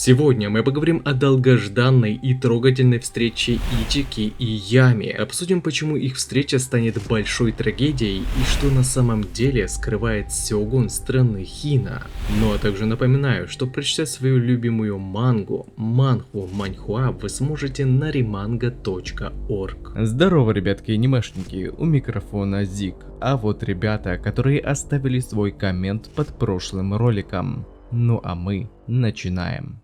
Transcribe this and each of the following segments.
Сегодня мы поговорим о долгожданной и трогательной встрече Ичики и Ями. Обсудим, почему их встреча станет большой трагедией и что на самом деле скрывает сёгун страны Хина. Ну а также напоминаю, что прочитать свою любимую манху манхуа вы сможете на rimanga.org. Здорово, ребятки и анимешники, у микрофона Зик. А вот ребята, которые оставили свой коммент под прошлым роликом. Ну а мы начинаем.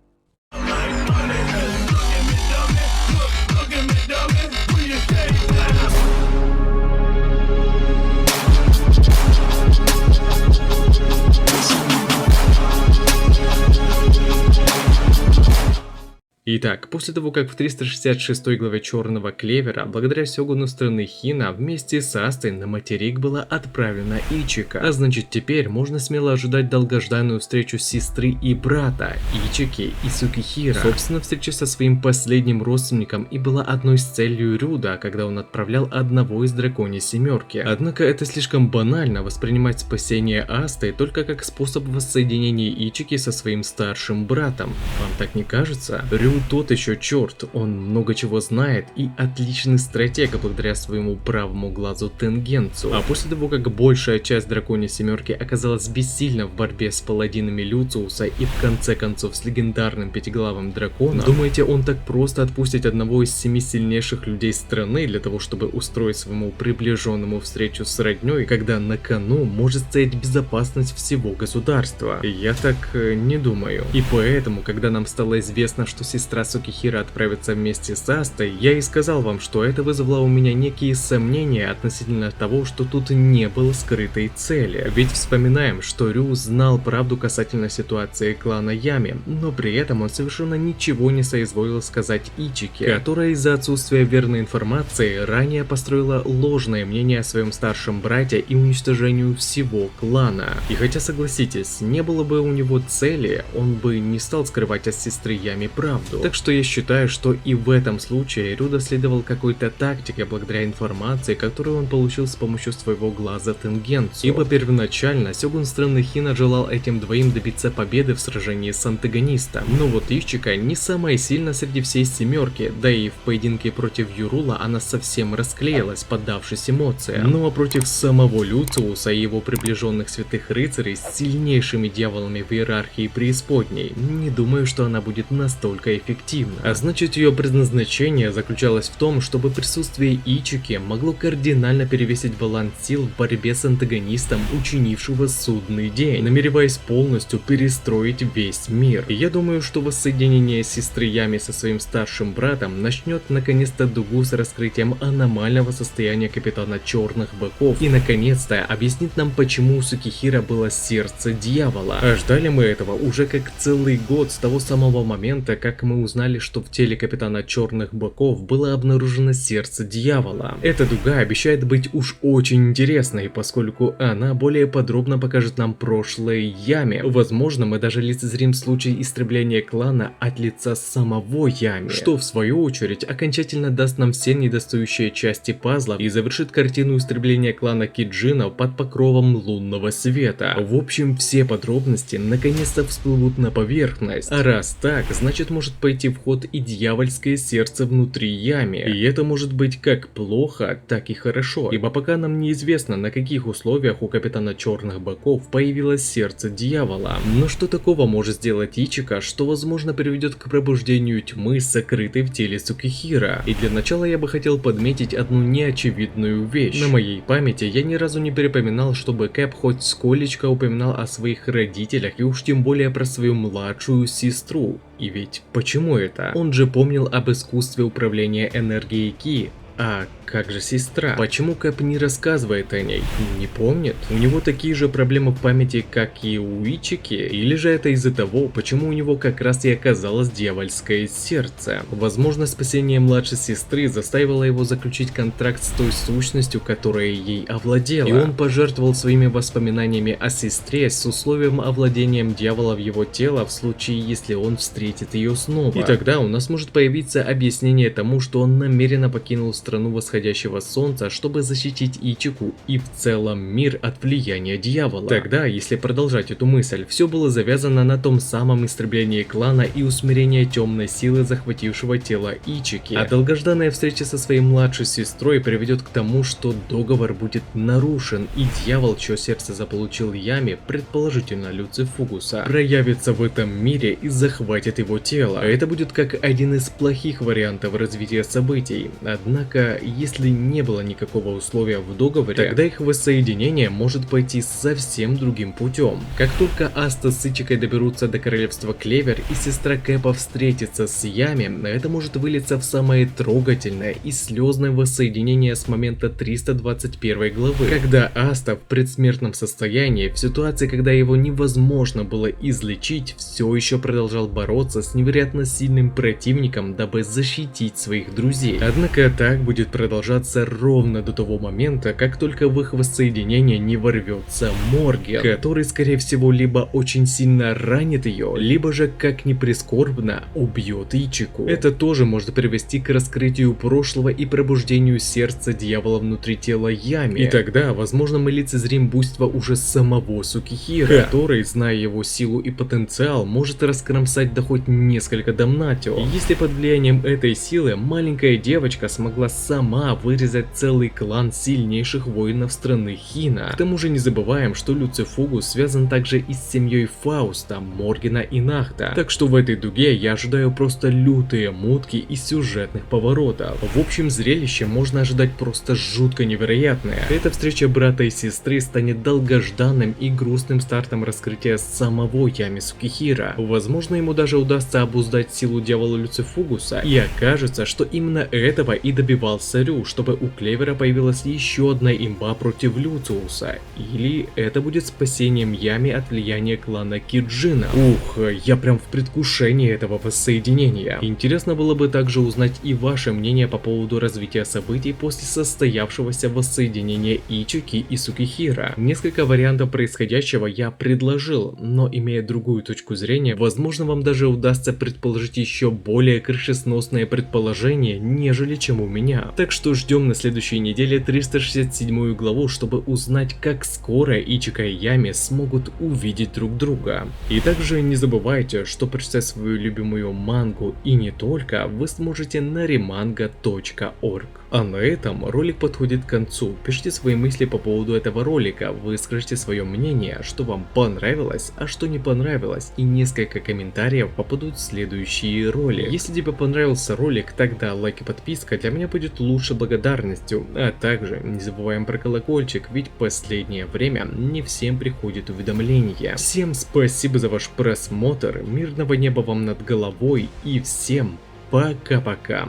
Итак, после того, как в 366 главе Черного Клевера, благодаря сёгуну страны Хина, вместе с Астой на материк была отправлена Ичика, а значит теперь можно смело ожидать долгожданную встречу сестры и брата, Ичики и Сукихира. Собственно, встреча со своим последним родственником и была одной из целей Рюда, когда он отправлял одного из драконьей семерки. Однако это слишком банально воспринимать спасение Асты только как способ воссоединения Ичики со своим старшим братом. Вам так не кажется? Рю тот еще черт, он много чего знает и отличный стратег благодаря своему правому глазу Тенгенцу. А после того, как большая часть драконьей семерки оказалась бессильна в борьбе с паладинами Люциуса и в конце концов с легендарным пятиглавым драконом, думаете, он так просто отпустит одного из 7 сильнейших людей страны для того, чтобы устроить своему приближенному встречу с родней, когда на кону может стоять безопасность всего государства? Я так не думаю. И поэтому, когда нам стало известно, что сестра Сукихира отправится вместе с Астой, я и сказал вам, что это вызвало у меня некие сомнения относительно того, что тут не было скрытой цели. Ведь вспоминаем, что Рю знал правду касательно ситуации клана Ями, но при этом он совершенно ничего не соизволил сказать Ичике, которая из-за отсутствия верной информации ранее построила ложное мнение о своем старшем брате и уничтожению всего клана. И хотя, согласитесь, не было бы у него цели, он бы не стал скрывать от сестры Ями правду. Так что я считаю, что и в этом случае Рюда следовал какой-то тактике благодаря информации, которую он получил с помощью своего глаза Тенгенцу. Ибо первоначально сёгун страны Хина желал этим двоим добиться победы в сражении с антагонистом. Но вот Ичика не самая сильная среди всей семерки, да и в поединке против Юрула она совсем расклеилась, поддавшись эмоциям. Ну а против самого Люциуса и его приближенных святых рыцарей с сильнейшими дьяволами в иерархии преисподней, не думаю, что она будет настолько эффективна. А значит, ее предназначение заключалось в том, чтобы присутствие Ичики могло кардинально перевесить баланс сил в борьбе с антагонистом, учинившего судный день, намереваясь полностью перестроить весь мир. И я думаю, что воссоединение сестры Ями со своим старшим братом начнет наконец-то дугу с раскрытием аномального состояния капитана Черных Быков и наконец-то объяснит нам, почему у Сукихира было сердце дьявола. А ждали мы этого уже как целый год с того самого момента, как мы узнали, что в теле капитана Черных Быков было обнаружено сердце дьявола. Эта дуга обещает быть уж очень интересной, поскольку она более подробно покажет нам прошлое Ями. Возможно, мы даже лицезрим случай истребления клана от лица самого Ями, что в свою очередь окончательно даст нам все недостающие части пазла и завершит картину истребления клана Киджинов под покровом лунного света. В общем, все подробности наконец-то всплывут на поверхность. А раз так, значит может пойти в ход и дьявольское сердце внутри Ями. И это может быть как плохо, так и хорошо. Ибо пока нам неизвестно, на каких условиях у капитана Черных Быков появилось сердце дьявола. Но что такого может сделать Ичика, что возможно приведет к пробуждению тьмы, сокрытой в теле Сукихира? И для начала я бы хотел подметить одну неочевидную вещь. На моей памяти я ни разу не припоминал, чтобы Кэп хоть сколечко упоминал о своих родителях и уж тем более про свою младшую сестру. И ведь почему это? Он же помнил об искусстве управления энергией Ки. А как же сестра? Почему Кэп не рассказывает о ней? Не помнит? У него такие же проблемы в памяти, как и у Ичики? Или же это из-за того, почему у него как раз и оказалось дьявольское сердце? Возможно, спасение младшей сестры заставило его заключить контракт с той сущностью, которая ей овладела. И он пожертвовал своими воспоминаниями о сестре с условием овладением дьявола в его тело в случае, если он встретит ее снова. И тогда у нас может появиться объяснение тому, что он намеренно покинул страну восходящего солнца, чтобы защитить Ичику и в целом мир от влияния дьявола. Тогда, если продолжать эту мысль, все было завязано на том самом истреблении клана и усмирении темной силы, захватившего тело Ичики. А долгожданная встреча со своей младшей сестрой приведет к тому, что договор будет нарушен, и дьявол, чье сердце заполучил Ями, предположительно Люцифугуса, проявится в этом мире и захватит его тело. Это будет как один из плохих вариантов развития событий. Однако, если не было никакого условия в договоре, тогда их воссоединение может пойти совсем другим путем. Как только Аста с Ичикой доберутся до королевства Клевер и сестра Кэпа встретится с Ями, это может вылиться в самое трогательное и слезное воссоединение с момента 321 главы, когда Аста в предсмертном состоянии, в ситуации, когда его невозможно было излечить, все еще продолжал бороться с невероятно сильным противником, дабы защитить своих друзей. Однако так будет продолжаться ровно до того момента, как только в их воссоединение не ворвется Морген, который, скорее всего, либо очень сильно ранит ее, либо же, как ни прискорбно, убьет Ичику. Это тоже может привести к раскрытию прошлого и пробуждению сердца дьявола внутри тела Ями. И тогда, возможно, мы лицезрим буйство уже самого Сукихира, который, зная его силу и потенциал, может раскромсать до хоть несколько Дамнатио. И если под влиянием этой силы маленькая девочка смогла сама вырезать целый клан сильнейших воинов страны Хина. К тому же не забываем, что Люцифугус связан также и с семьей Фауста, Моргена и Нахта. Так что в этой дуге я ожидаю просто лютые мутки и сюжетных поворотов. В общем, зрелище можно ожидать просто жутко невероятное. Эта встреча брата и сестры станет долгожданным и грустным стартом раскрытия самого Ями Сукихира. Возможно, ему даже удастся обуздать силу дьявола Люцифугуса, и окажется, что именно этого и добивался Рю, чтобы у Клевера появилась еще одна имба против Люциуса. Или это будет спасением Ями от влияния клана Киджина. Ух, я прям в предвкушении этого воссоединения. Интересно было бы также узнать и ваше мнение по поводу развития событий после состоявшегося воссоединения Ичики и Сукихира. Несколько вариантов происходящего я предложил, но имея другую точку зрения, возможно, вам даже удастся предположить еще более крышесносное предположение, нежели чем у меня. Так что ждем на следующей неделе 367 главу, чтобы узнать, как скоро Ичика и Ями смогут увидеть друг друга. И также не забывайте, что прочитать свою любимую мангу и не только вы сможете на remanga.org. А на этом ролик подходит к концу. Пишите свои мысли по поводу этого ролика, выскажите свое мнение, что вам понравилось, а что не понравилось, и несколько комментариев попадут в следующие ролики. Если тебе понравился ролик, тогда лайк и подписка для меня будет лучшей благодарностью, а также не забываем про колокольчик, ведь в последнее время не всем приходит уведомления. Всем спасибо за ваш просмотр, мирного неба вам над головой и всем пока-пока.